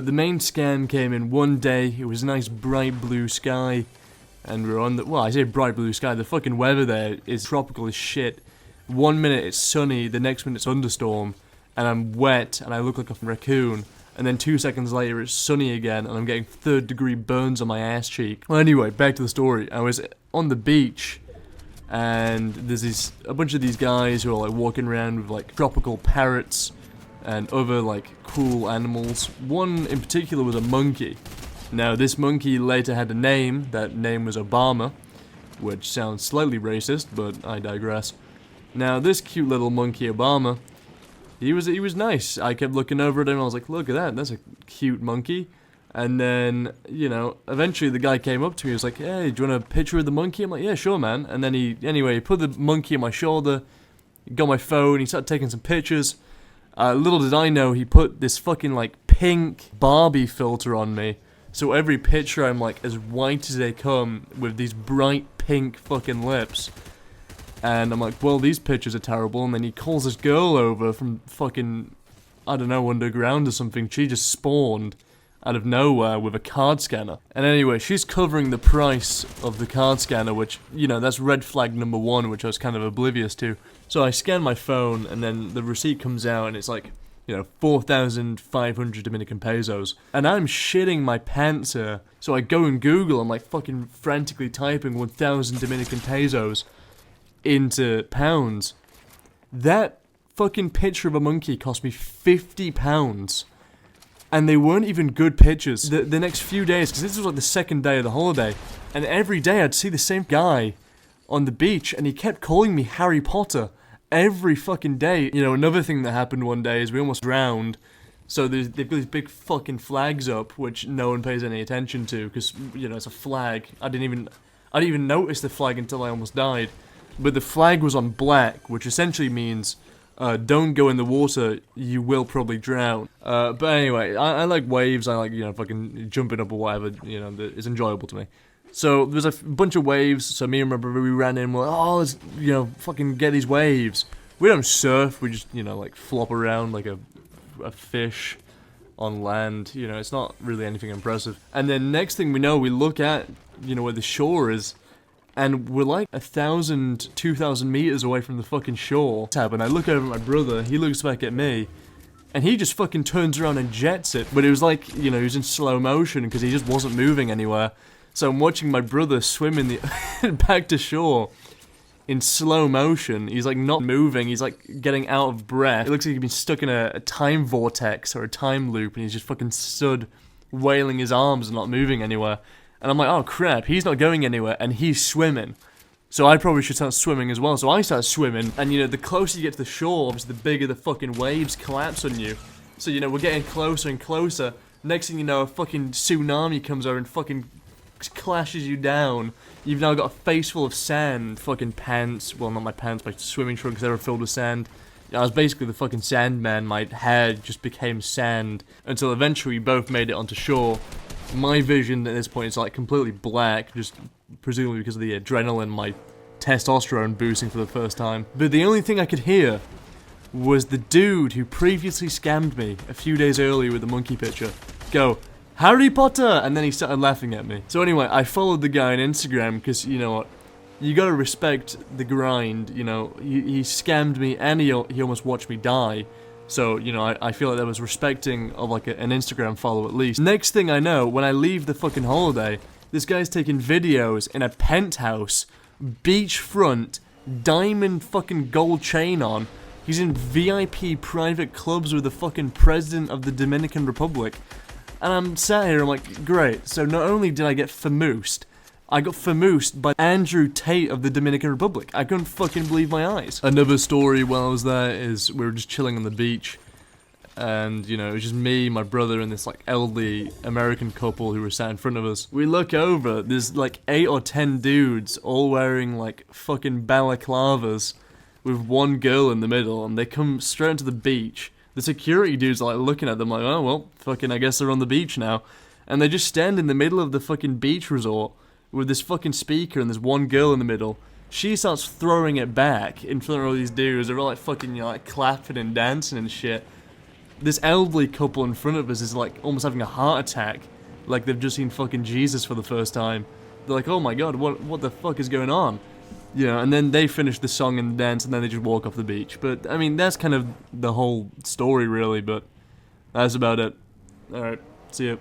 The main scan came in one day. It was a nice bright blue sky. And we're on the, well, I say bright blue sky, the fucking weather there is tropical as shit. 1 minute it's sunny, the next minute it's thunderstorm, and I'm wet, and I look like a raccoon. And then 2 seconds later it's sunny again, and I'm getting 3rd degree burns on my ass cheek. Well, anyway, back to the story. I was on the beach, and there's a bunch of these guys who are like walking around with like tropical parrots, and other like cool animals. One in particular was a monkey. Now, this monkey later had a name. That name was Obama, which sounds slightly racist, but I digress. Now, this cute little monkey Obama, he was nice. I kept looking over at him, and I was like, look at that, that's a cute monkey. And then, you know, eventually the guy came up to me, he was like, hey, do you want a picture of the monkey? I'm like, yeah, sure, man. And then he put the monkey on my shoulder, got my phone, he started taking some pictures. Little did I know, he put this fucking, like, pink Barbie filter on me. So every picture I'm like as white as they come with these bright pink fucking lips. And I'm like, well, these pictures are terrible. And then he calls this girl over from fucking, I don't know, underground or something. She just spawned out of nowhere with a card scanner. And anyway, she's covering the price of the card scanner, which, you know, that's red flag number 1, which I was kind of oblivious to. So I scan my phone and then the receipt comes out and it's like, you know, 4,500 Dominican pesos. And I'm shitting my pants here. So I go and Google, I'm like fucking frantically typing 1,000 Dominican pesos into pounds. That fucking picture of a monkey cost me £50. And they weren't even good pictures. The next few days, because this was like the 2nd day of the holiday, and every day I'd see the same guy on the beach, and he kept calling me Harry Potter. Every fucking day. You know, another thing that happened one day is we almost drowned. So they've got these big fucking flags up, which no one pays any attention to, because, you know, it's a flag. I didn't even notice the flag until I almost died. But the flag was on black, which essentially means, don't go in the water, you will probably drown. But anyway, I like waves, I like, you know, fucking jumping up or whatever, you know, it's enjoyable to me. So, there's a bunch of waves, so me and my brother, we ran in, we're like, oh, let's, you know, fucking get these waves. We don't surf, we just, you know, like, flop around like a fish on land, you know, it's not really anything impressive. And then next thing we know, we look at, you know, where the shore is, and we're like 1,000, 2,000 meters away from the fucking shore. And I look over at my brother, he looks back at me, and he just fucking turns around and jets it. But it was like, you know, he was in slow motion, because he just wasn't moving anywhere. So I'm watching my brother swim in the back to shore in slow motion. He's like not moving, he's like getting out of breath. It looks like he's been stuck in a time vortex or a time loop, and he's just fucking stood wailing his arms and not moving anywhere. And I'm like, oh crap, he's not going anywhere, and he's swimming. So I probably should start swimming as well. So I start swimming, and you know, the closer you get to the shore, obviously the bigger the fucking waves collapse on you. So, you know, we're getting closer and closer. Next thing you know, a fucking tsunami comes over and fucking clashes you down. You've now got a face full of sand. Fucking pants, well, not my pants, my swimming trunks, they were filled with sand. I was basically the fucking sand man. My hair just became sand until eventually we both made it onto shore. My vision at this point is like completely black, just presumably because of the adrenaline, my testosterone boosting for the first time. But the only thing I could hear was the dude who previously scammed me a few days earlier with the monkey picture go, Harry Potter! And then he started laughing at me. So anyway, I followed the guy on Instagram, because, you know what, you gotta respect the grind, you know, he scammed me, and he almost watched me die. So, you know, I feel like that was respecting of, like, an Instagram follow at least. Next thing I know, when I leave the fucking holiday, this guy's taking videos in a penthouse, beachfront, diamond fucking gold chain on. He's in VIP private clubs with the fucking president of the Dominican Republic. And I'm sat here, I'm like, great, so not only did I get famoosed, I got famoosed by Andrew Tate of the Dominican Republic. I couldn't fucking believe my eyes. Another story while I was there is we were just chilling on the beach, and, you know, it was just me, my brother, and this, like, elderly American couple who were sat in front of us. We look over, there's, like, 8 or 10 dudes all wearing, like, fucking balaclavas with one girl in the middle, and they come straight into the beach. The security dudes are like looking at them like, oh well, fucking I guess they're on the beach now. And they just stand in the middle of the fucking beach resort with this fucking speaker and there's one girl in the middle. She starts throwing it back in front of all these dudes. They're all like fucking, you know, like clapping and dancing and shit. this elderly couple in front of us is like almost having a heart attack, like they've just seen fucking Jesus for the first time. They're like, oh my god, what the fuck is going on? You know, and then they finish the song and dance, and then they just walk off the beach. But I mean, that's kind of the whole story, really. But that's about it. All right, see ya.